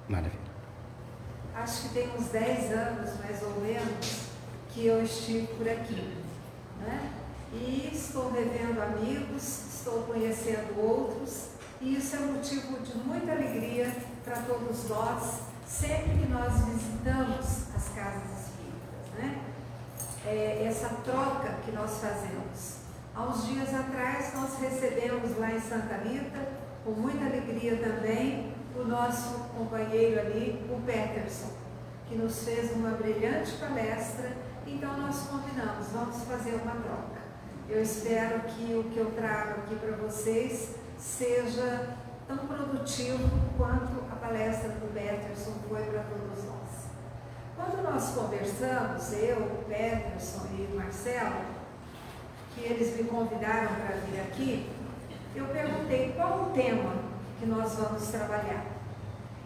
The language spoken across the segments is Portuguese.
Maravilha. Acho que tem uns 10 anos, mais ou menos, que eu estive por aqui, né? E estou revendo amigos, estou conhecendo outros, e isso é motivo de muita alegria para todos nós, sempre que nós visitamos as casas espíritas, né? Essa troca que nós fazemos. Há uns dias atrás nós recebemos lá em Santa Rita, com muita alegria também, o nosso companheiro ali, o Peterson, que nos fez uma brilhante palestra. Então nós combinamos, vamos fazer uma troca. Eu espero que o que eu trago aqui para vocês seja tão produtivo quanto a palestra do Peterson foi para todos nós. Quando nós conversamos, eu, o Peterson e o Marcelo, que eles me convidaram para vir aqui, eu perguntei qual o tema que nós vamos trabalhar.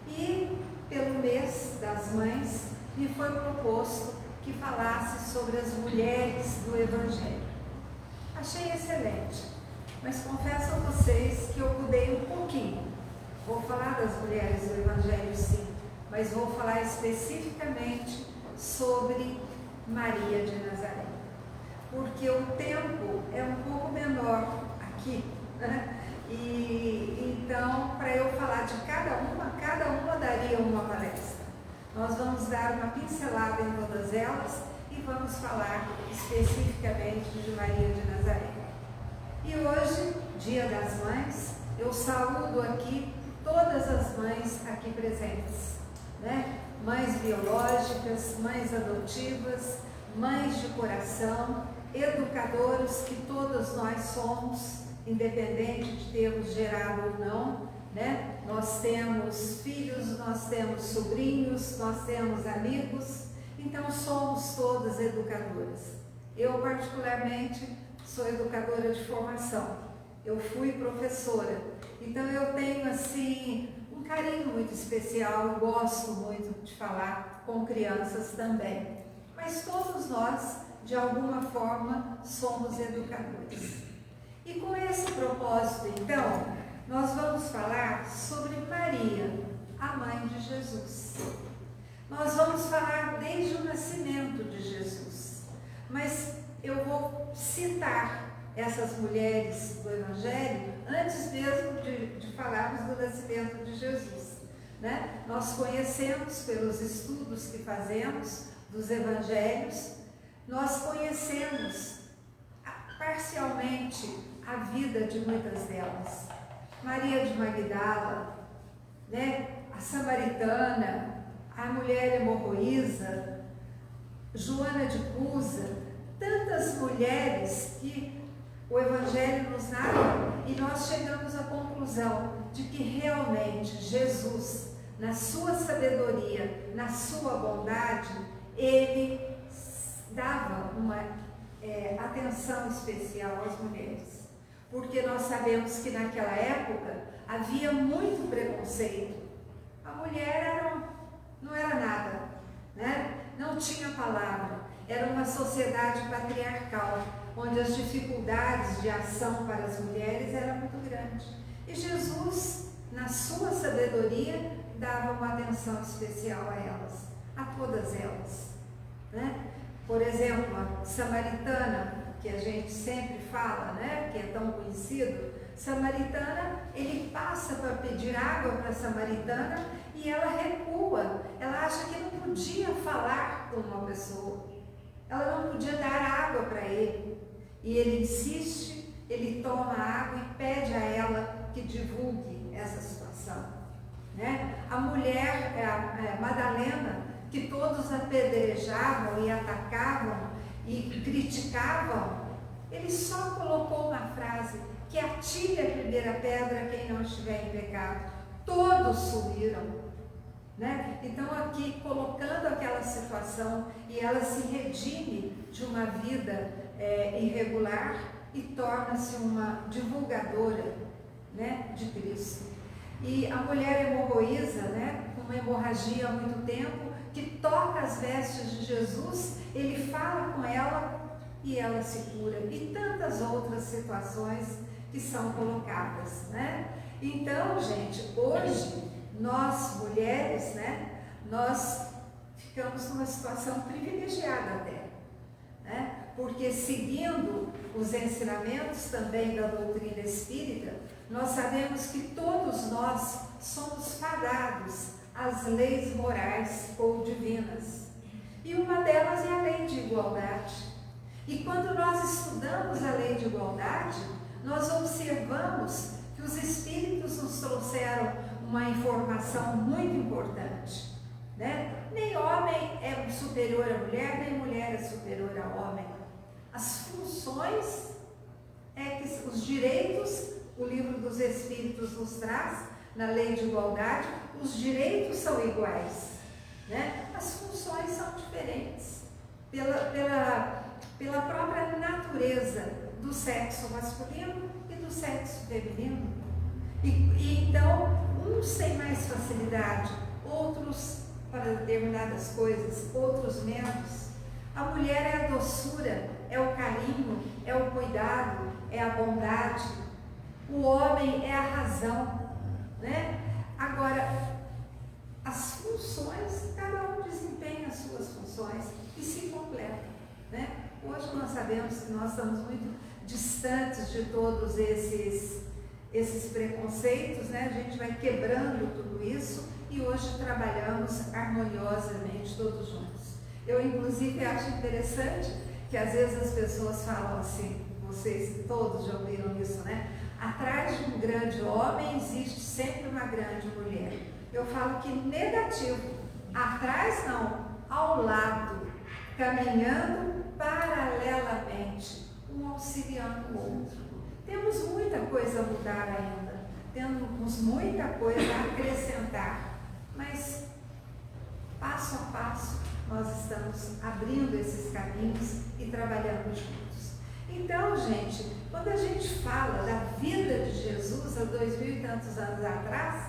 E pelo mês das mães, me foi proposto que falasse sobre as mulheres do Evangelho. Achei excelente, mas confesso a vocês que eu mudei um pouquinho. Vou falar das mulheres do Evangelho, sim, mas vou falar especificamente sobre Maria de Nazaré, porque o tempo é um pouco menor aqui, né? E então, para eu falar de cada uma daria uma palestra. Nós vamos dar uma pincelada em todas elas e vamos falar especificamente de Maria de Nazaré. E hoje, Dia das Mães, eu saúdo aqui todas as mães aqui presentes, né? Mães biológicas, mães adotivas, mães de coração, educadoras que todas nós somos, independente de termos gerado ou não, né? Nós temos filhos, nós temos sobrinhos, nós temos amigos, então somos todas educadoras. Eu particularmente sou educadora de formação, eu fui professora, então eu tenho assim um carinho muito especial, eu gosto muito de falar com crianças também, mas todos nós de alguma forma somos educadores. E com esse propósito, então, nós vamos falar sobre Maria, a mãe de Jesus. Nós vamos falar desde o nascimento de Jesus, mas eu vou citar essas mulheres do Evangelho antes mesmo de falarmos do nascimento de Jesus, né? Nós conhecemos pelos estudos que fazemos dos Evangelhos, nós conhecemos parcialmente a vida de muitas delas. Maria de Magdala, né? A Samaritana, a mulher hemorroísa, Joana de Cusa, tantas mulheres que o Evangelho nos narra, e nós chegamos à conclusão de que realmente Jesus, na sua sabedoria, na sua bondade, ele dava uma atenção especial às mulheres, porque nós sabemos que naquela época havia muito preconceito. A mulher não era nada, né? Não tinha palavra, era uma sociedade patriarcal, onde as dificuldades de ação para as mulheres eram muito grandes. E Jesus, na sua sabedoria, dava uma atenção especial a elas, a todas elas, né? Por exemplo, a Samaritana, que a gente sempre fala, né, que é tão conhecido, Samaritana, ele passa para pedir água para a Samaritana e ela recua, ela acha que não podia falar com uma pessoa, ela não podia dar água para ele, e ele insiste, ele toma água e pede a ela que divulgue essa situação, né? A mulher, a Madalena, que todos apedrejavam e atacavam e criticavam, ele só colocou uma frase, que atire a primeira pedra quem não estiver em pecado. Todos subiram, né? Então aqui colocando aquela situação, e ela se redime de uma vida irregular e torna-se uma divulgadora, né, de Cristo. E a mulher hemorroísa, né, com uma hemorragia há muito tempo, que toca as vestes de Jesus, ele fala com ela e ela se cura, e tantas outras situações que são colocadas, né? Então, gente, hoje nós mulheres, né, nós ficamos numa situação privilegiada até, né? Porque seguindo os ensinamentos também da doutrina espírita, nós sabemos que todos nós somos fadados às leis morais ou divinas. E uma delas é a lei de igualdade. E quando nós estudamos a lei de igualdade, nós observamos que os espíritos nos trouxeram uma informação muito importante, né? Nem homem é superior à mulher, nem mulher é superior ao homem. As funções, que os direitos, o livro dos Espíritos nos traz, na lei de igualdade, os direitos são iguais, né? As funções são diferentes, pela própria natureza do sexo masculino e do sexo feminino. E então, uns têm mais facilidade, outros para determinadas coisas, outros menos. A mulher é a doçura, é o carinho, é o cuidado, é a bondade. O homem é a razão, né? Agora, as funções, cada um desempenha as suas funções e se completam, né? Hoje nós sabemos que nós estamos muito distantes de todos esses preconceitos, né? A gente vai quebrando tudo isso e hoje trabalhamos harmoniosamente todos juntos. Eu, inclusive, acho interessante que às vezes as pessoas falam assim, vocês todos já ouviram isso, né? Atrás de um grande homem existe sempre uma grande mulher. Eu falo que negativo, atrás não, ao lado, caminhando paralelamente, um auxiliando o outro. Temos muita coisa a mudar ainda, temos muita coisa a acrescentar, mas passo a passo nós estamos abrindo esses caminhos e trabalhando juntos. Então, gente, quando a gente fala da vida de Jesus há 2000 e tantos anos atrás,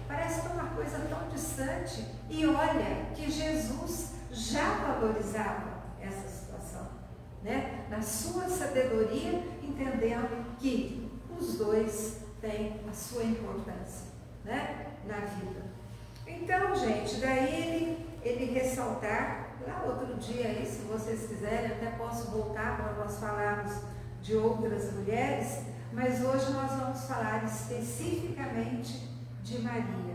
parece que é uma coisa tão distante. E olha que Jesus já valorizava essa situação, né? Na sua sabedoria, entendendo que os dois têm a sua importância, né? Na vida. Então, gente, daí ele ressaltar, lá outro dia aí, se vocês quiserem, até posso voltar para nós falarmos de outras mulheres, mas hoje nós vamos falar especificamente de Maria,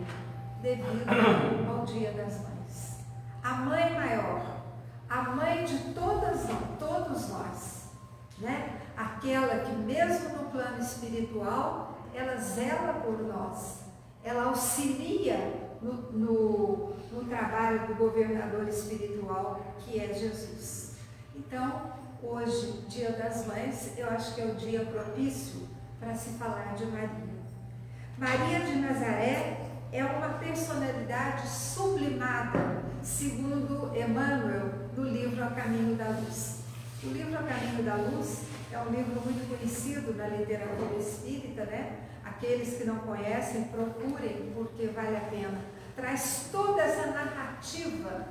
devido ao Dia das Mães. A mãe maior, a mãe de todos nós, né? Aquela que mesmo no plano espiritual, ela zela por nós, ela auxilia no trabalho do governador espiritual, que é Jesus. Então, hoje, Dia das Mães, eu acho que é o dia propício para se falar de Maria. Maria de Nazaré é uma personalidade sublimada, segundo Emmanuel, no livro A Caminho da Luz. O livro A Caminho da Luz é um livro muito conhecido na literatura espírita, né? Aqueles que não conhecem, procurem, porque vale a pena. Traz toda essa narrativa,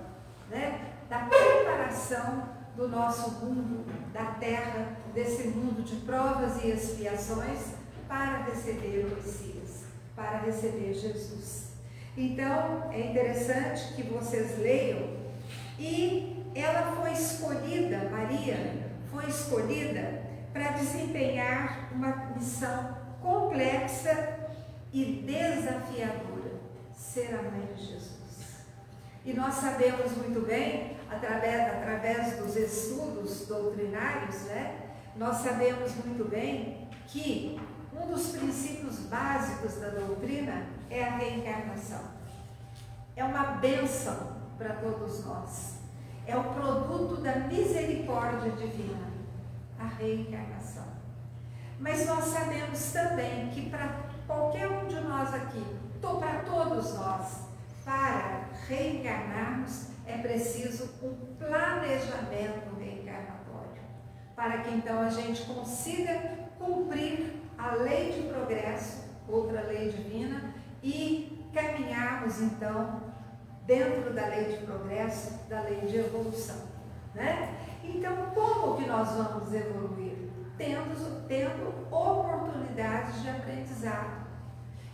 né, da preparação do nosso mundo, da terra, desse mundo de provas e expiações, para receber o Messias, para receber Jesus. Então, é interessante que vocês leiam. E ela foi escolhida, Maria, foi escolhida para desempenhar uma missão complexa e desafiadora, ser a mãe de Jesus. E nós sabemos muito bem, através dos estudos doutrinários, né, nós sabemos muito bem que um dos princípios básicos da doutrina é a reencarnação. É uma bênção para todos nós. É o produto da misericórdia divina, a reencarnação. Mas nós sabemos também que para qualquer um de nós aqui, para todos nós, para reencarnarmos, é preciso um planejamento reencarnatório, para que então a gente consiga cumprir a lei de progresso, outra lei divina, e caminharmos então dentro da lei de progresso, da lei de evolução, né? Então, como que nós vamos evoluir? Tendo oportunidades de aprendizado.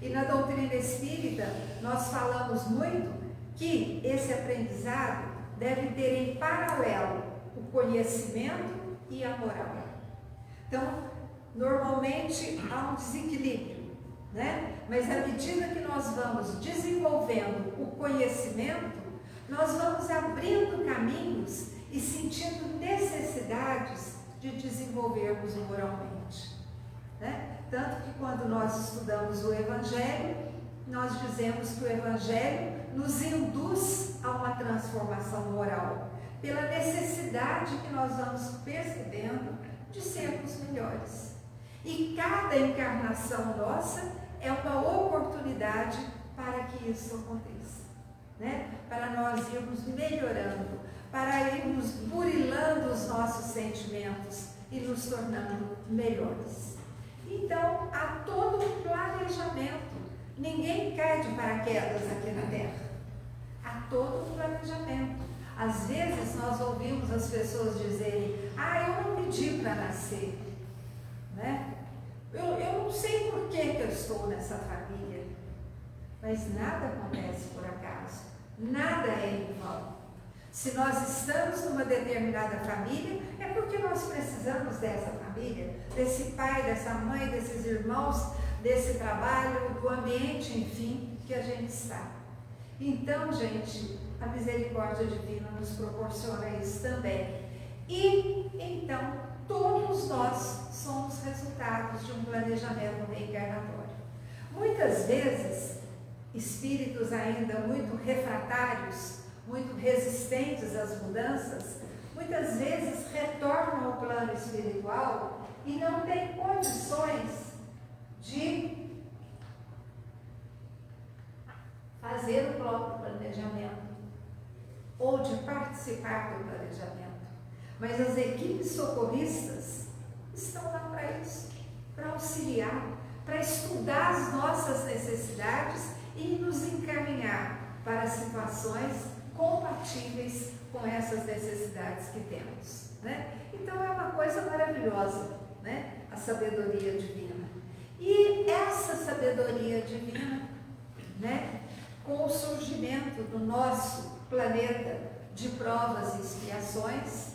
E na doutrina espírita, nós falamos muito que esse aprendizado deve ter em paralelo o conhecimento e a moral. Então, normalmente há um desequilíbrio, né? Mas à medida que nós vamos desenvolvendo o conhecimento, nós vamos abrindo caminhos e sentindo necessidades de desenvolvermos moralmente, né? Tanto que quando nós estudamos o Evangelho, nós dizemos que o Evangelho nos induz a uma transformação moral, pela necessidade que nós vamos percebendo de sermos melhores. E cada encarnação nossa é uma oportunidade para que isso aconteça, né? Para nós irmos melhorando, para irmos burilando os nossos sentimentos e nos tornando melhores. Então, há todo um planejamento. Ninguém cai de paraquedas aqui na Terra. Há todo um planejamento. Às vezes nós ouvimos as pessoas dizerem: eu não pedi para nascer, né? Eu não sei por que eu estou nessa família. Mas nada acontece por acaso. Nada é em vão. Se nós estamos numa determinada família, é porque nós precisamos dessa família, desse pai, dessa mãe, desses irmãos, desse trabalho, do ambiente, enfim, que a gente está. Então, gente, a misericórdia divina nos proporciona isso também. E, então, todos nós somos resultados de um planejamento reencarnatório. Muitas vezes, espíritos ainda muito refratários, muito resistentes às mudanças, muitas vezes retornam ao plano espiritual e não têm condições de fazer o próprio planejamento ou de participar do planejamento. Mas as equipes socorristas estão lá para isso, para auxiliar, para estudar as nossas necessidades e nos encaminhar para situações compatíveis com essas necessidades que temos, né? Então é uma coisa maravilhosa, né? A sabedoria divina. E essa sabedoria divina, né? Com o surgimento do nosso planeta de provas e expiações,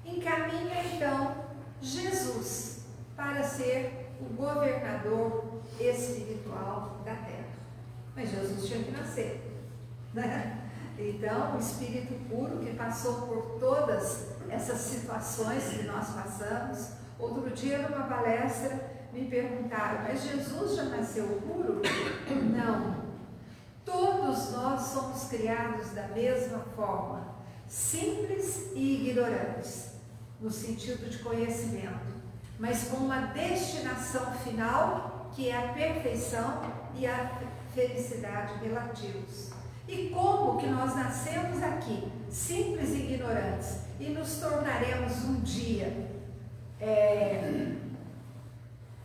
encaminha então Jesus para ser o governador espiritual da Terra. Mas Jesus tinha que nascer, né? Então, o Espírito puro que passou por todas essas situações que nós passamos. Outro dia, numa palestra, me perguntaram: mas Jesus já nasceu puro? Não. Todos nós somos criados da mesma forma, simples e ignorantes, no sentido de conhecimento, mas com uma destinação final que é a perfeição e a felicidade relativos. E como que nós nascemos aqui, simples e ignorantes, e nos tornaremos um dia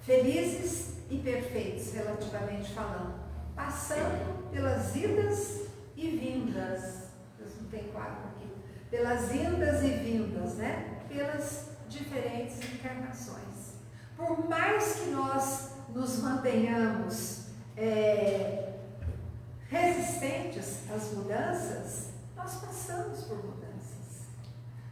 felizes e perfeitos, relativamente falando, passando pelas idas e vindas, não tem quadro aqui, pelas indas e vindas, né? Pelas diferentes encarnações. Por mais que nós nos mantenhamos resistentes às mudanças, nós passamos por mudanças.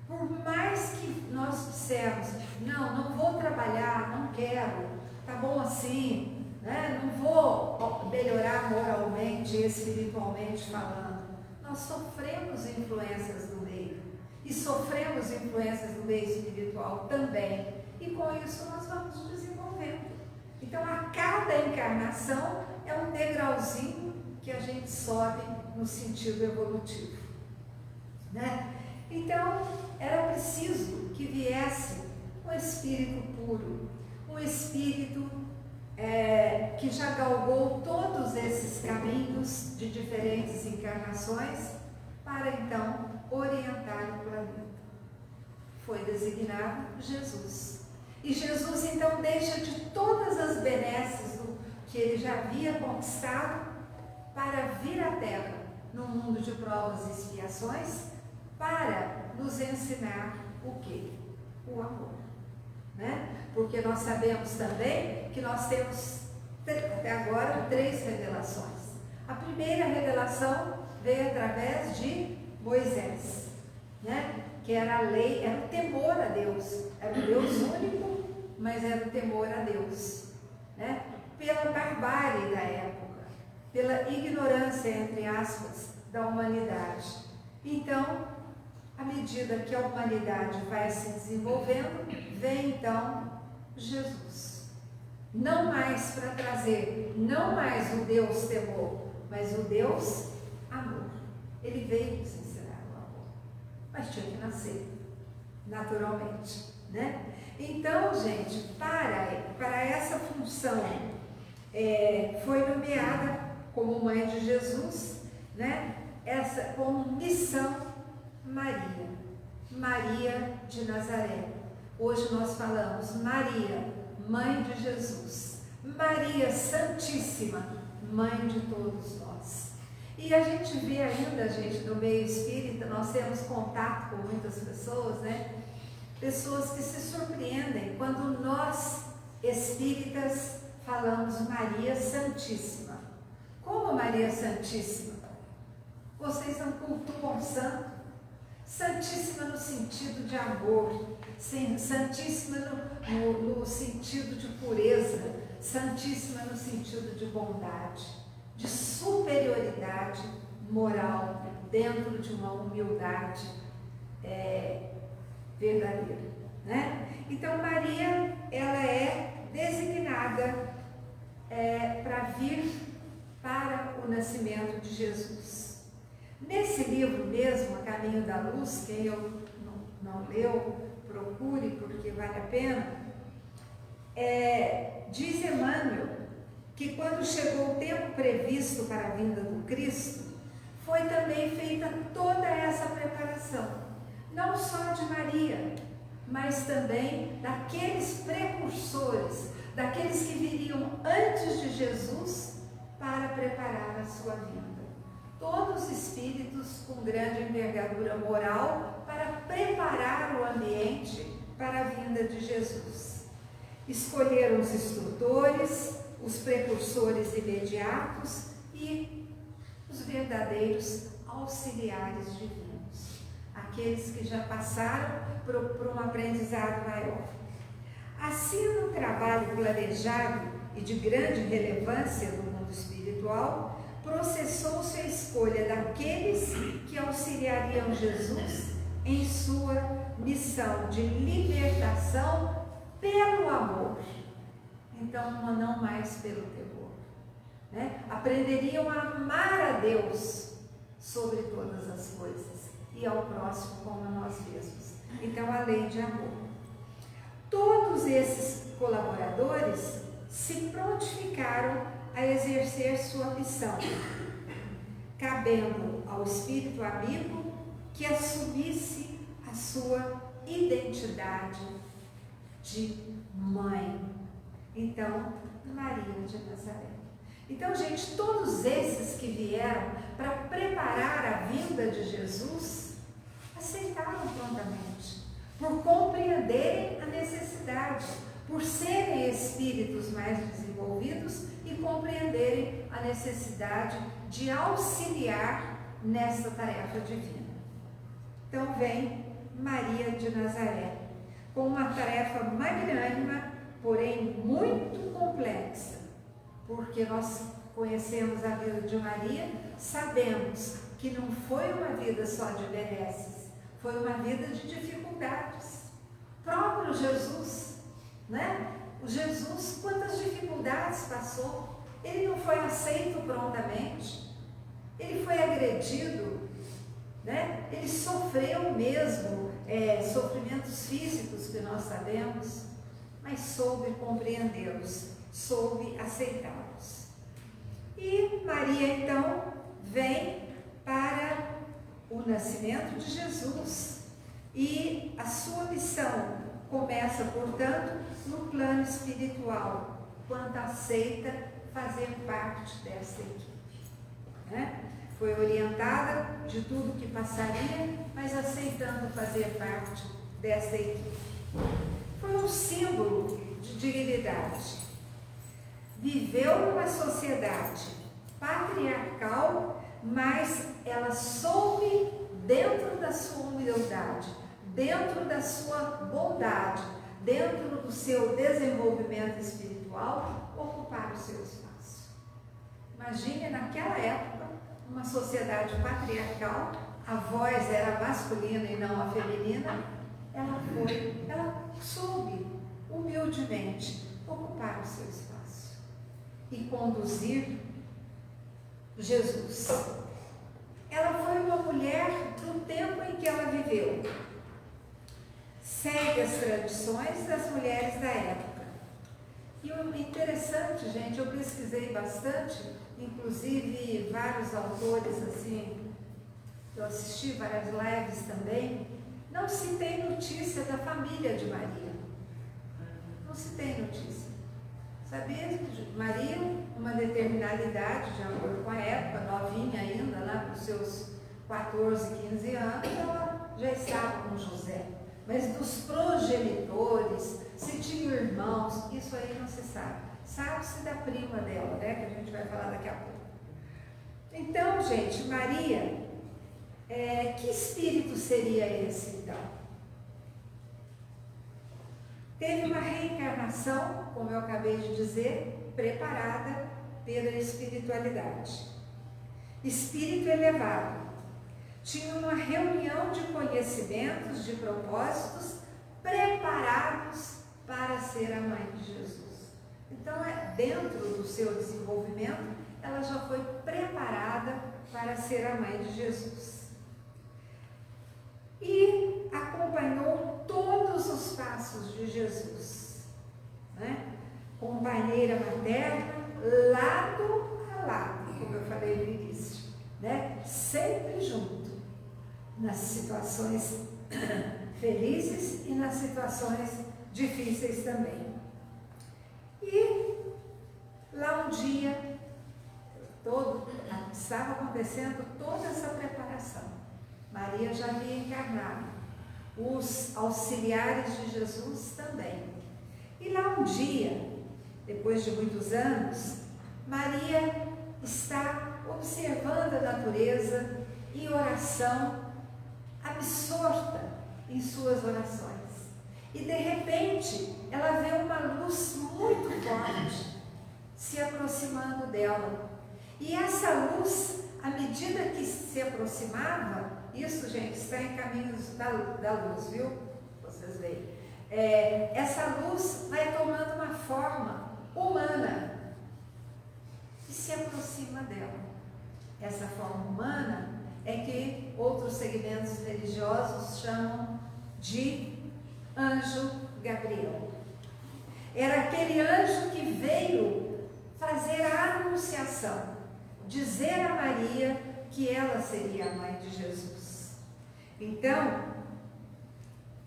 Por mais que nós dissermos: não vou trabalhar, não quero, tá bom assim, né? Não vou melhorar moralmente e espiritualmente falando, nós sofremos influências do meio, e sofremos influências do meio espiritual também, e com isso nós vamos desenvolvendo. Então, a cada encarnação é um degrauzinho que a gente sobe no sentido evolutivo, né? Então, era preciso que viesse um espírito puro, um espírito que já galgou todos esses caminhos de diferentes encarnações, para então orientar o planeta. Foi designado Jesus. E Jesus então deixa de todas as benesses que ele já havia conquistado para vir à Terra, num mundo de provas e expiações, para nos ensinar o quê? O amor, né? Porque nós sabemos também que nós temos até agora, 3 revelações. A primeira revelação veio através de Moisés, né? Que era a lei, era o temor a Deus, era o Deus único, mas era o temor a Deus, né? Pela barbárie da época, pela ignorância, entre aspas, da humanidade. Então, à medida que a humanidade vai se desenvolvendo, vem então Jesus. Não mais para trazer, não mais o Deus temor, mas o Deus amor. Ele veio nos ensinar o amor, mas tinha que nascer, naturalmente, né? Então, gente, para essa função, foi nomeada como mãe de Jesus, né? Como missão Maria, Maria de Nazaré. Hoje nós falamos Maria, mãe de Jesus, Maria Santíssima, mãe de todos nós. E a gente vê ainda, gente, no meio espírita, nós temos contato com muitas pessoas, né? Pessoas que se surpreendem quando nós, espíritas, falamos Maria Santíssima. Como Maria Santíssima? Vocês não cultuam santo? Santíssima no sentido de amor, santíssima no sentido de pureza, santíssima no sentido de bondade, de superioridade moral, dentro de uma humildade verdadeira, né? Então Maria, ela é designada para vir para o nascimento de Jesus. Nesse livro mesmo, A Caminho da Luz, quem não leu, procure, porque vale a pena, diz Emmanuel que quando chegou o tempo previsto para a vinda do Cristo, foi também feita toda essa preparação, não só de Maria, mas também daqueles precursores, daqueles que viriam antes de Jesus para preparar a sua vinda. Todos espíritos com grande envergadura moral para preparar o ambiente para a vinda de Jesus. Escolheram os instrutores, os precursores imediatos e os verdadeiros auxiliares divinos, aqueles que já passaram por um aprendizado maior. Assim, no trabalho planejado e de grande relevância no mundo espiritual, processou-se a escolha daqueles que auxiliariam Jesus em sua missão de libertação pelo amor. Então, não mais pelo terror, né? Aprenderiam a amar a Deus sobre todas as coisas e ao próximo como a nós mesmos. Então, a lei de amor. Todos esses colaboradores se prontificaram a exercer sua missão, cabendo ao espírito amigo que assumisse a sua identidade de mãe. Então, Maria de Nazaré. Então, gente, todos esses que vieram para preparar a vinda de Jesus, aceitaram prontamente, por compreenderem a necessidade, por serem espíritos mais desenvolvidos e compreenderem a necessidade de auxiliar nessa tarefa divina. Então vem Maria de Nazaré, com uma tarefa magnânima, porém muito complexa, porque nós conhecemos a vida de Maria, sabemos que não foi uma vida só de benesses, foi uma vida de dificuldades. Próprio Jesus, né? O Jesus, quantas dificuldades passou? Ele não foi aceito prontamente, ele foi agredido, né? Ele sofreu mesmo sofrimentos físicos que nós sabemos, mas soube compreendê-los, soube aceitá-los. E Maria então vem para o nascimento de Jesus e a sua missão começa, portanto, no plano espiritual, quando aceita fazer parte dessa equipe, né? Foi orientada de tudo que passaria, mas aceitando fazer parte dessa equipe. Foi um símbolo de dignidade. viveu numa sociedade patriarcal, mas ela soube, dentro da sua humildade, dentro da sua bondade, dentro do seu desenvolvimento espiritual, ocupar o seu espaço. Imagine naquela época, uma sociedade patriarcal, a voz era masculina e não a feminina, ela soube humildemente ocupar o seu espaço e conduzir Jesus. Ela foi uma mulher do tempo em que ela viveu. Segue as tradições das mulheres da época. E o interessante, gente, eu pesquisei bastante, inclusive vários autores, assim, eu assisti várias lives também, não se tem notícia da família de Maria. Não se tem notícia. Sabia que Maria, uma determinada idade, de acordo com a época, novinha ainda, lá para os seus 14, 15 anos, ela já estava com José. Mas dos progenitores, se tinha irmãos, isso aí não se sabe. Sabe-se da prima dela, né? Que a gente vai falar daqui a pouco. Então, gente, Maria, que espírito seria esse, então? Teve uma reencarnação, como eu acabei de dizer, preparada pela espiritualidade. Espírito elevado. Tinha uma reunião de conhecimentos, de propósitos, preparados para ser a mãe de Jesus. Então, dentro do seu desenvolvimento, ela já foi preparada para ser a mãe de Jesus. E acompanhou todos os passos de Jesus, né? Companheira materna, lado a lado, como eu falei no início, né? Sempre junto, nas situações felizes e nas situações difíceis também. E lá um dia, estava acontecendo toda essa preparação. Maria já havia encarnado, os auxiliares de Jesus também. E lá um dia, depois de muitos anos, Maria está observando a natureza em oração, absorta em suas orações. E de repente, ela vê uma luz muito forte se aproximando dela. E essa luz, à medida que se aproximava, isso, gente, está em caminhos da luz, viu? Vocês veem. Essa luz vai tomando uma forma humana e se aproxima dela. Essa forma humana é que outros segmentos religiosos chamam de anjo Gabriel. Era aquele anjo que veio fazer a anunciação, dizer a Maria que ela seria a mãe de Jesus. Então,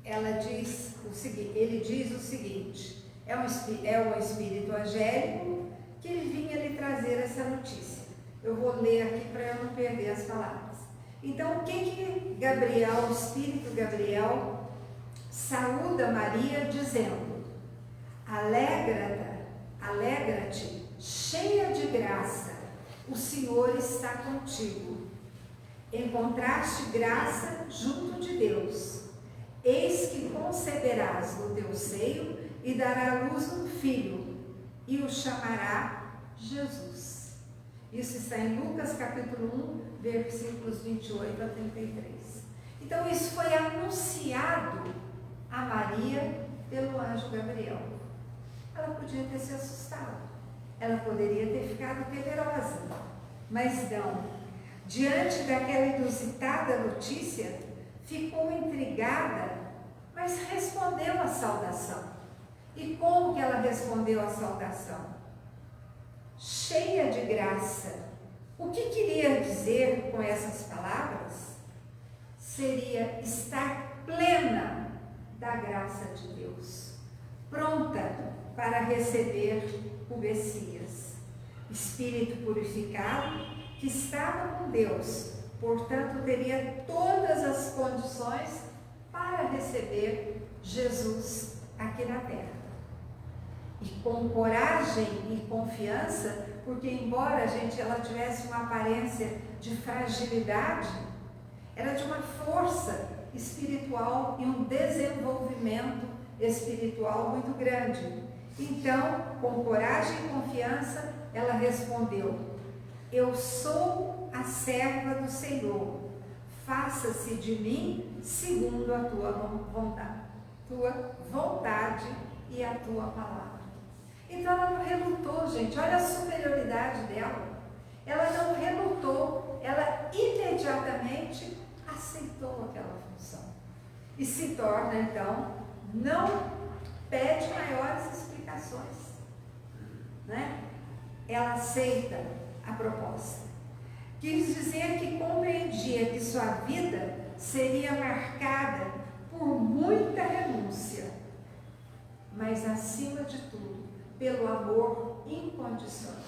ele diz o seguinte, é um espírito angélico que ele vinha lhe trazer essa notícia. Eu vou ler aqui para eu não perder as palavras. Então, o que Gabriel, o espírito Gabriel, saúda Maria dizendo: alegra-te, cheia de graça, o Senhor está contigo. Encontraste graça junto de Deus. Eis que conceberás no teu seio e dará à luz um filho, e o chamará Jesus. Isso está em Lucas capítulo 1, versículos 28 a 33. Então, isso foi anunciado a Maria pelo anjo Gabriel. Ela podia ter se assustado, ela poderia ter ficado temerosa, mas não. Diante daquela inusitada notícia, ficou intrigada, mas respondeu a saudação. E como que ela respondeu a saudação? Cheia de graça. O que queria dizer com essas palavras? Seria estar plena da graça de Deus, pronta para receber o Messias, espírito purificado, que estava com Deus, portanto teria todas as condições para receber Jesus aqui na terra. e com coragem e confiança, porque embora ela tivesse uma aparência de fragilidade, era de uma força espiritual e um desenvolvimento espiritual muito grande. Então, com coragem e confiança, ela respondeu: eu sou a serva do Senhor, faça-se de mim segundo a tua vontade e a tua palavra. Então ela não relutou, gente, olha a superioridade dela. Ela não relutou, ela imediatamente aceitou aquela função. E se torna, então, não pede maiores explicações, né? Ela aceita a proposta. Quis dizer que compreendia que sua vida seria marcada por muita renúncia, mas acima de tudo, pelo amor incondicional.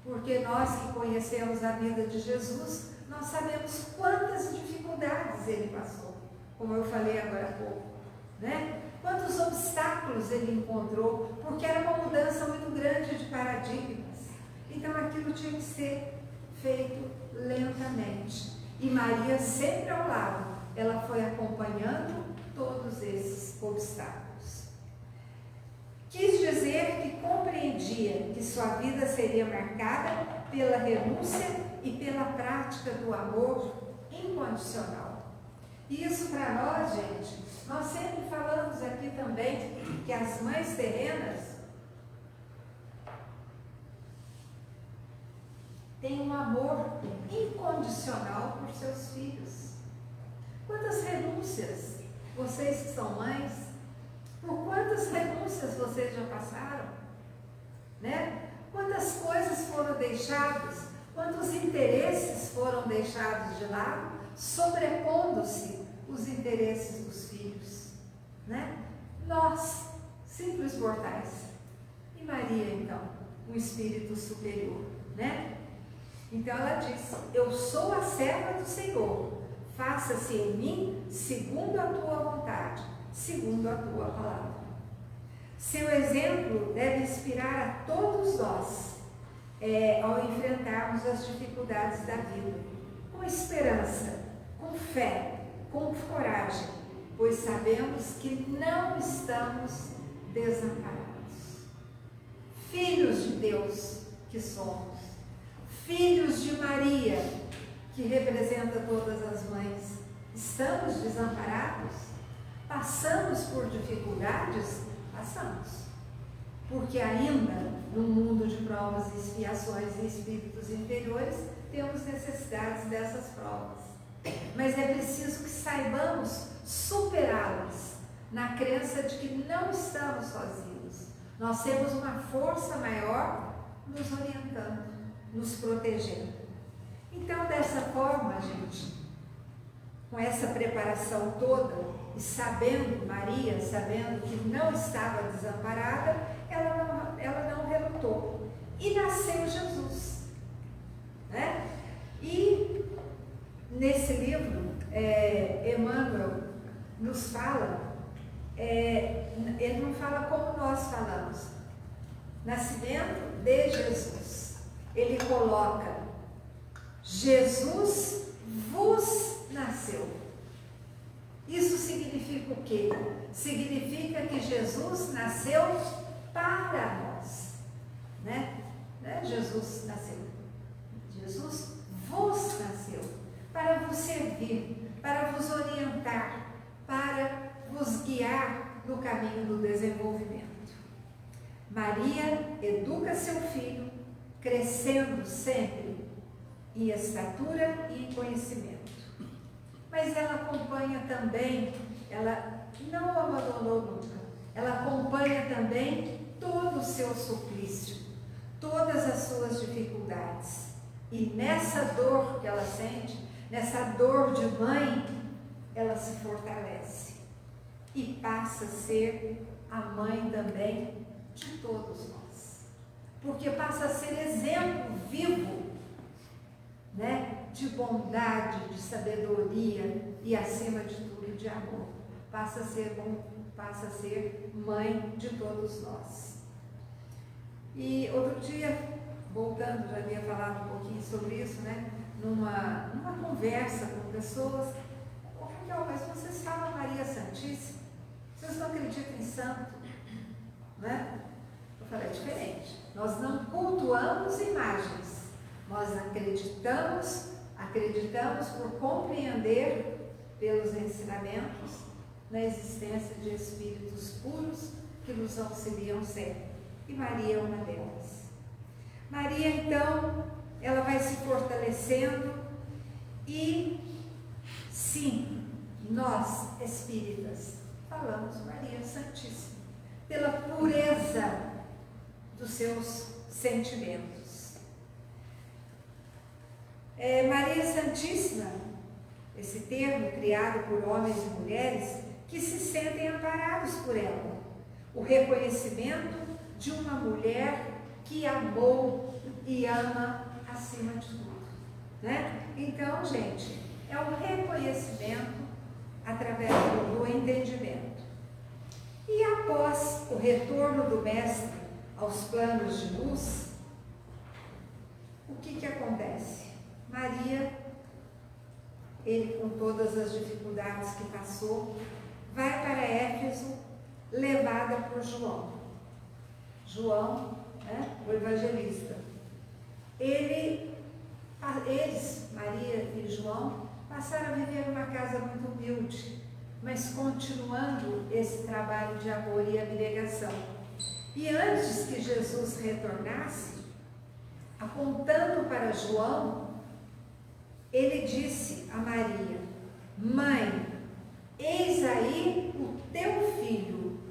Porque nós que conhecemos a vida de Jesus, nós sabemos quantas dificuldades ele passou, como eu falei agora há pouco, né? Quantos obstáculos ele encontrou, porque era uma mudança muito grande de paradigmas. Então aquilo tinha que ser feito lentamente. E Maria sempre ao lado, ela foi acompanhando todos esses obstáculos. Quis dizer que compreendia que sua vida seria marcada pela renúncia e pela prática do amor incondicional. E isso para nós, gente, nós sempre falamos aqui também que as mães terrenas têm um amor incondicional por seus filhos. Quantas renúncias vocês que são mães, por quantas renúncias vocês já passaram, né? Quantas coisas foram deixadas, quantos interesses foram deixados de lado, sobrepondo-se os interesses dos filhos, né? Nós, simples mortais. E Maria, então, um espírito superior, né? Então ela diz: eu sou a serva do Senhor, faça-se em mim segundo a tua vontade, segundo a tua palavra. Seu exemplo deve inspirar a todos nós ao enfrentarmos as dificuldades da vida, com esperança, com fé, com coragem, pois sabemos que não estamos desamparados. Filhos de Deus que somos, filhos de Maria, que representa todas as mães, estamos desamparados? Passamos por dificuldades? Passamos. Porque ainda, no mundo de provas e expiações e espíritos inferiores, temos necessidades dessas provas. Mas é preciso que saibamos superá-las, na crença de que não estamos sozinhos. Nós temos uma força maior nos orientando, nos protegendo. Então, dessa forma, gente, com essa preparação toda, e sabendo, Maria, sabendo que não estava desamparada, ela não relutou. E nasceu Jesus, né? E nesse livro, Emmanuel nos fala, ele não fala como nós falamos, nascimento de Jesus. Ele coloca: Jesus vos nasceu. Isso significa o quê? Significa que Jesus nasceu para nós, né? Jesus nasceu. Jesus vos nasceu para vos servir, para vos orientar, para vos guiar no caminho do desenvolvimento. Maria educa seu filho, crescendo sempre em estatura e em conhecimento. Mas ela acompanha também, ela não o abandonou nunca, ela acompanha também todo o seu suplício, todas as suas dificuldades. E nessa dor que ela sente, nessa dor de mãe, ela se fortalece e passa a ser a mãe também de todos nós. Porque passa a ser exemplo vivo, né? De bondade, de sabedoria e, acima de tudo, de amor. Passa a ser mãe de todos nós. E outro dia, voltando, já havia falado um pouquinho sobre isso, né? Numa conversa com pessoas, Raquel, mas vocês falam Maria Santíssima, vocês não acreditam em santo, né? Eu falei, é diferente. Nós não cultuamos imagens, nós acreditamos por compreender pelos ensinamentos na existência de espíritos puros que nos auxiliam sempre. E Maria é uma delas. Maria, então, ela vai se fortalecendo e, sim, nós, espíritas, falamos Maria Santíssima, pela pureza dos seus sentimentos. Maria Santíssima, esse termo criado por homens e mulheres que se sentem amparados por ela, o reconhecimento de uma mulher que amou e ama acima de tudo, né? Então, gente, é o reconhecimento através do entendimento. E após o retorno do Mestre aos planos de luz, o que acontece? Maria, ele com todas as dificuldades que passou, vai para Éfeso, levada por João. João, né, o evangelista. Eles, Maria e João, passaram a viver numa casa muito humilde, mas continuando esse trabalho de amor e abnegação. E antes que Jesus retornasse, apontando para João, ele disse a Maria: Mãe, eis aí o teu filho.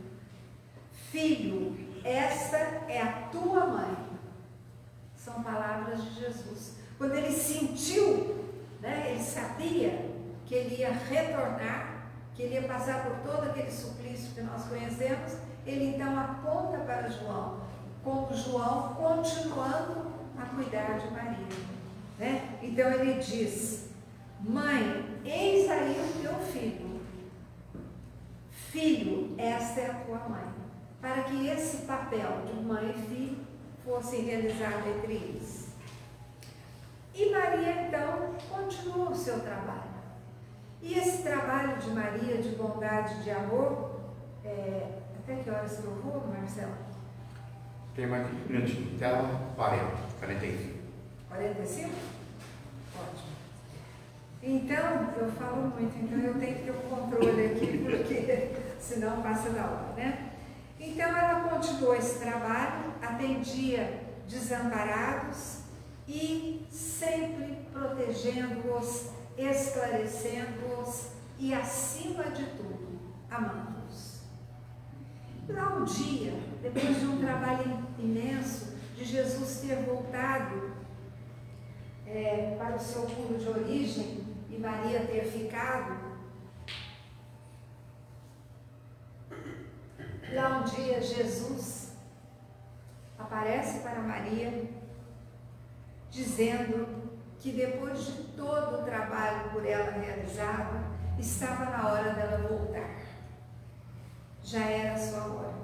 Filho, esta é a tua mãe. São palavras de Jesus. Quando ele sentiu, né, ele sabia que ele ia retornar, que ele ia passar por todo aquele suplício que nós conhecemos, ele então aponta para João, como João continuando a cuidar de Maria, né? Então ele diz: Mãe, eis aí o teu filho. Filho, esta é a tua mãe. Para que esse papel de mãe e filho fosse realizado entre eles. E Maria, então, continua o seu trabalho. E esse trabalho de Maria, de bondade, de amor, até que horas que eu vou, Marcelo? Tem mais 5 minutinhos, até 45. 45? Ótimo. Então, eu falo muito, então eu tenho que ter um controle aqui, porque senão passa da hora, né? Então, ela continuou esse trabalho, atendia desamparados e sempre protegendo-os, esclarecendo-os e, acima de tudo, amando-os. Lá um dia, depois de um trabalho imenso, de Jesus ter voltado para o seu pulo de origem e Maria ter ficado, lá um dia Jesus aparece para Maria, dizendo que depois de todo o trabalho por ela realizado, estava na hora dela voltar. Já era a sua hora.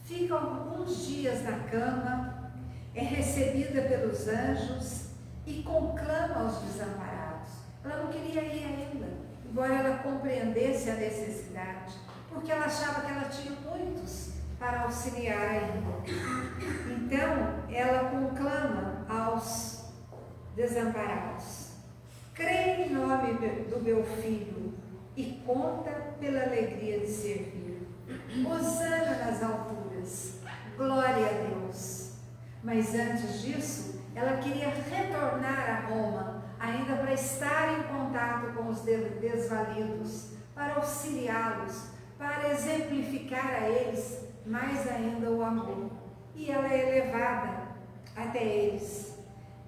Fica alguns dias na cama, é recebida pelos anjos e conclama aos desamparados. Ela não queria ir ainda, embora ela compreendesse a necessidade, porque ela achava que ela tinha muitos para auxiliar ainda. Então, ela conclama aos desamparados: creia em nome do meu filho e conta pela alegria de servir. Hosana nas alturas, glória a Deus. Mas antes disso, ela queria retornar a Roma, ainda para estar em contato com os desvalidos, para auxiliá-los, para exemplificar a eles mais ainda o amor. E ela é levada até eles,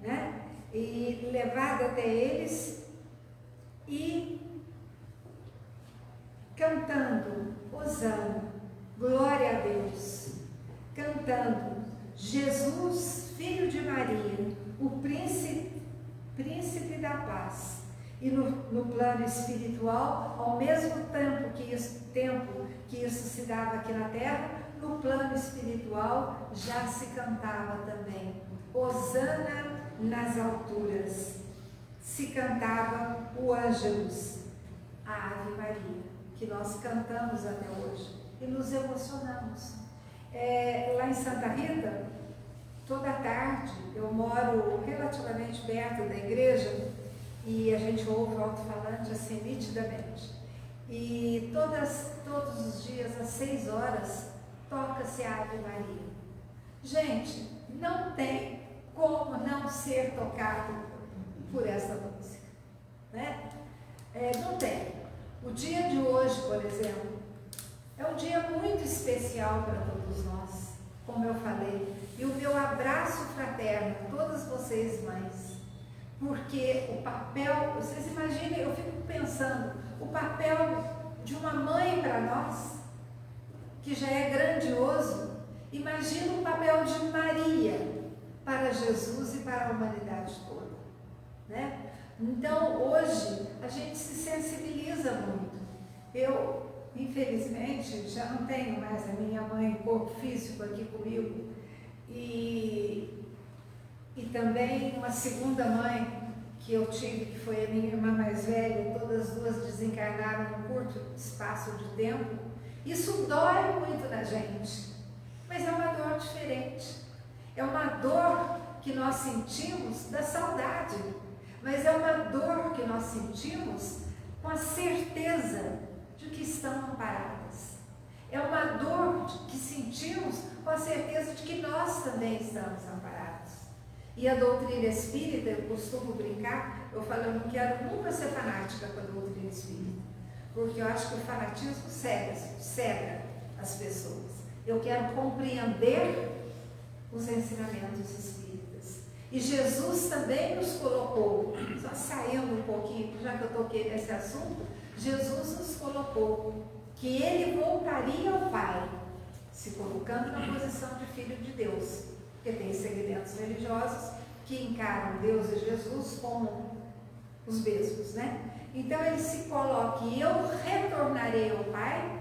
né? E levada até eles e cantando, hosana, glória a Deus, cantando: Jesus, filho de Maria, o príncipe da paz. E no plano espiritual, ao mesmo tempo que isso se dava aqui na terra, no plano espiritual já se cantava também. Hosana nas alturas. Se cantava o Ângelus, a Ave Maria, que nós cantamos até hoje e nos emocionamos. Lá em Santa Rita, toda tarde, eu moro relativamente perto da igreja e a gente ouve o alto-falante assim nitidamente. E todos os dias, às 6 horas, toca-se a Ave Maria. Gente, não tem como não ser tocado por essa música, né? Não tem. O dia de hoje, por exemplo, é um dia muito especial para todos nós, como eu falei. E o meu abraço fraterno a todas vocês mães, porque o papel, vocês imaginem, eu fico pensando, o papel de uma mãe para nós, que já é grandioso, imagina o papel de Maria para Jesus e para a humanidade toda, né? Então, hoje, a gente se sensibiliza muito. Eu, infelizmente, já não tenho mais a minha mãe em corpo físico aqui comigo, e também uma segunda mãe que eu tive, que foi a minha irmã mais velha, todas as duas desencarnaram num curto espaço de tempo. Isso dói muito na gente, mas é uma dor diferente. É uma dor que nós sentimos da saudade, mas é uma dor que nós sentimos com a certeza de que estão amparadas. É uma dor que sentimos com a certeza de que nós também estamos amparados. E a doutrina espírita, eu costumo brincar, eu falo, eu não quero nunca ser fanática com a doutrina espírita, porque eu acho que o fanatismo cega as pessoas. Eu quero compreender os ensinamentos espíritas. E Jesus também nos colocou, só saindo um pouquinho, já que eu toquei nesse assunto, Jesus nos colocou que ele voltaria ao Pai, se colocando na posição de Filho de Deus, porque tem segmentos religiosos que encaram Deus e Jesus como os mesmos, né? Então ele se coloca, e eu retornarei ao Pai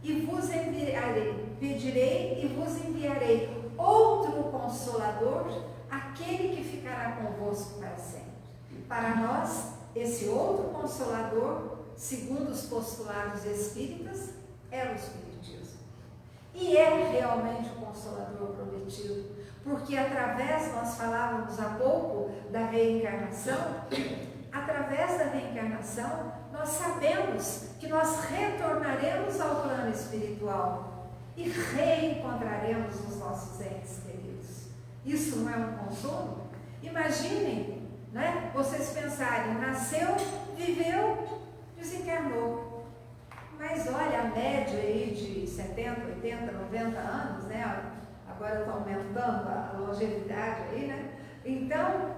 e vos enviarei, pedirei e vos enviarei outro Consolador, aquele que ficará convosco para sempre. Para nós, esse outro Consolador, segundo os postulados espíritas, é o Espiritismo. E é realmente o Consolador prometido, porque através, nós falávamos há pouco da reencarnação, através da reencarnação, nós sabemos que nós retornaremos ao plano espiritual e reencontraremos os nossos entes queridos. Isso não é um consolo? Imaginem, né? Vocês pensarem, nasceu, viveu, desencarnou. Mas olha, a média aí de 70, 80, 90 anos, né? Agora está aumentando a longevidade aí, né? Então,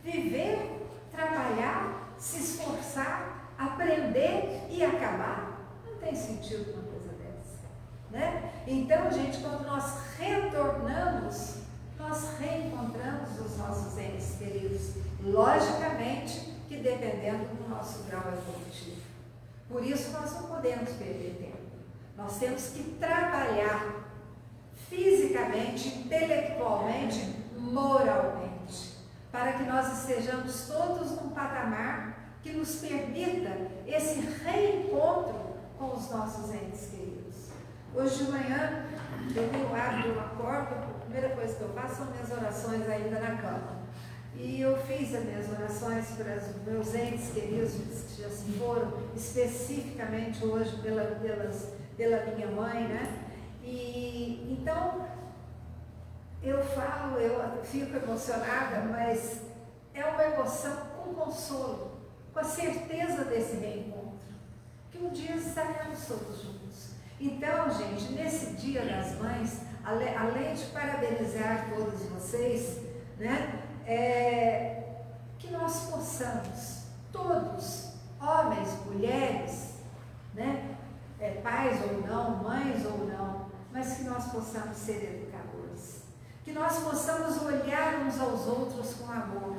viver, trabalhar, se esforçar, aprender e acabar, não tem sentido uma coisa dessa, né? Então, gente, quando nós retornamos, nós reencontramos os nossos entes queridos, logicamente que dependendo do nosso grau evolutivo. Por isso nós não podemos perder tempo. Nós temos que trabalhar fisicamente, intelectualmente, moralmente, para que nós estejamos todos num patamar que nos permita esse reencontro com os nossos entes queridos. Hoje de manhã, eu tenho o hábito, eu acordo, a primeira coisa que eu faço são minhas orações ainda na cama. E eu fiz as minhas orações para os meus entes queridos que já se foram, especificamente hoje pela minha mãe, né? E então, eu falo, eu fico emocionada, mas é uma emoção com consolo, com a certeza desse reencontro, que um dia estaremos todos juntos. Então, gente, nesse Dia das Mães, além de parabenizar todos vocês, né, que nós possamos, todos, homens, mulheres, né, pais ou não, mães ou não, mas que nós possamos ser educadores, que nós possamos olhar uns aos outros com amor,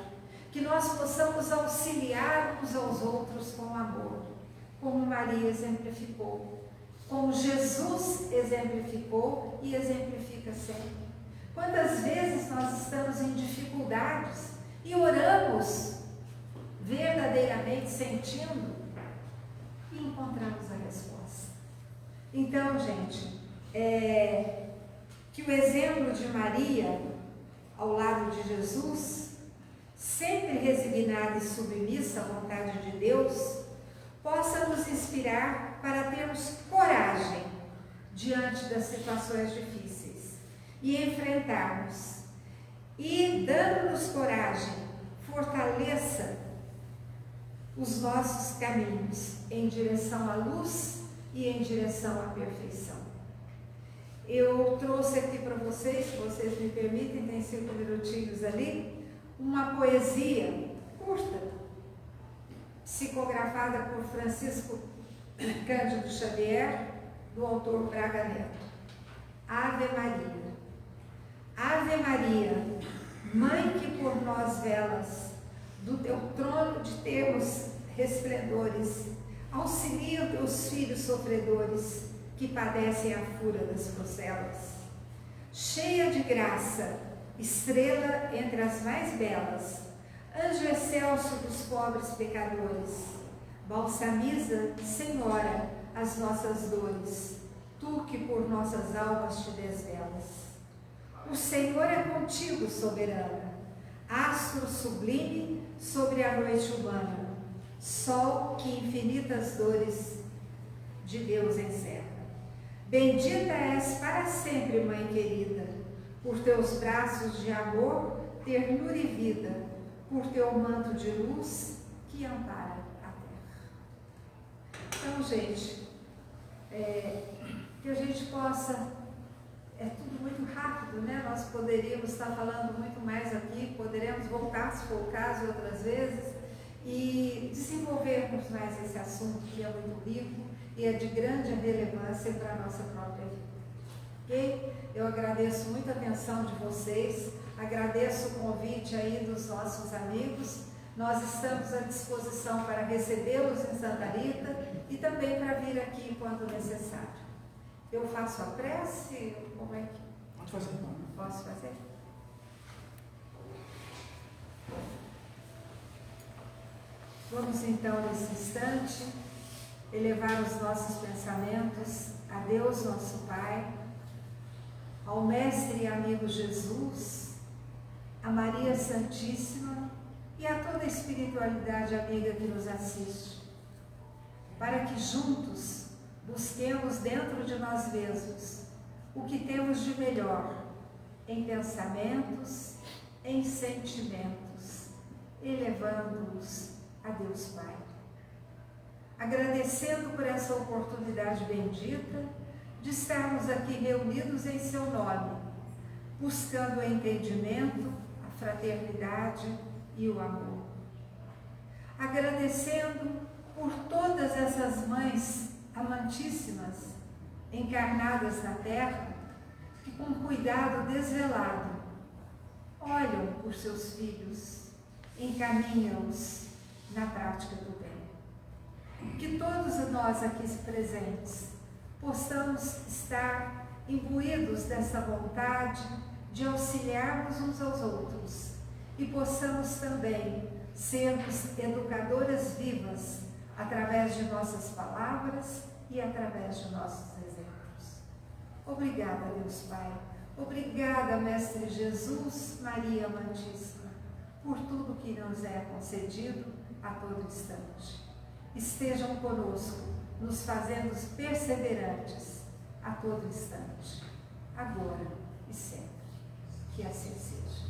que nós possamos auxiliar uns aos outros com amor, como Maria exemplificou. como Jesus exemplificou e exemplifica sempre. Quantas vezes nós estamos em dificuldades e oramos verdadeiramente sentindo e encontramos a resposta. Então, gente, que o exemplo de Maria ao lado de Jesus, sempre resignada e submissa à vontade de Deus, possa nos inspirar para termos coragem diante das situações difíceis e enfrentarmos. E, dando-nos coragem, fortaleça os nossos caminhos em direção à luz e em direção à perfeição. Eu trouxe aqui para vocês, se vocês me permitem, tem 5 minutinhos ali, uma poesia curta, psicografada por Francisco Cândido Xavier, do autor Braga Neto. Ave Maria. Ave Maria, Mãe que por nós velas, do teu trono de teus resplendores, auxilia os teus filhos sofredores, que padecem a fúria das procelas. Cheia de graça, estrela entre as mais belas, anjo excelso dos pobres pecadores, balsamiza, Senhora, as nossas dores, tu que por nossas almas te desvelas. O Senhor é contigo, soberana, astro sublime sobre a noite humana, sol que infinitas dores de Deus encerra. Bendita és para sempre, Mãe querida, por teus braços de amor, ternura e vida, por teu manto de luz que ampara a terra. Então, gente, que a gente possa, tudo muito rápido, né? Nós poderíamos estar falando muito mais aqui, poderemos voltar, se for o caso, outras vezes, e desenvolvermos mais esse assunto que é muito rico e é de grande relevância para a nossa própria vida. Ok? Eu agradeço muito a atenção de vocês, agradeço o convite aí dos nossos amigos. Nós estamos à disposição para recebê-los em Santa Rita e também para vir aqui quando necessário. Eu faço a prece? Como é que... Pode fazer. Posso fazer? Vamos então, nesse instante, elevar os nossos pensamentos a Deus, nosso Pai, ao Mestre e amigo Jesus, a Maria Santíssima e a toda a espiritualidade amiga que nos assiste, para que juntos busquemos dentro de nós mesmos o que temos de melhor em pensamentos, em sentimentos, elevando-os a Deus Pai. Agradecendo por essa oportunidade bendita de estarmos aqui reunidos em seu nome, buscando o entendimento, a fraternidade e o amor. Agradecendo por todas essas mães amantíssimas, encarnadas na terra, que com cuidado desvelado olham por seus filhos, encaminham-os na prática do bem. Que todos nós aqui presentes possamos estar imbuídos dessa vontade de auxiliarmos uns aos outros e possamos também sermos educadoras vivas através de nossas palavras e através de nossos exemplos. Obrigada, Deus Pai. Obrigada, Mestre Jesus, Maria Amantíssima, por tudo que nos é concedido a todo instante. Estejam conosco, nos fazendo perseverantes a todo instante, agora e sempre. Que assim seja.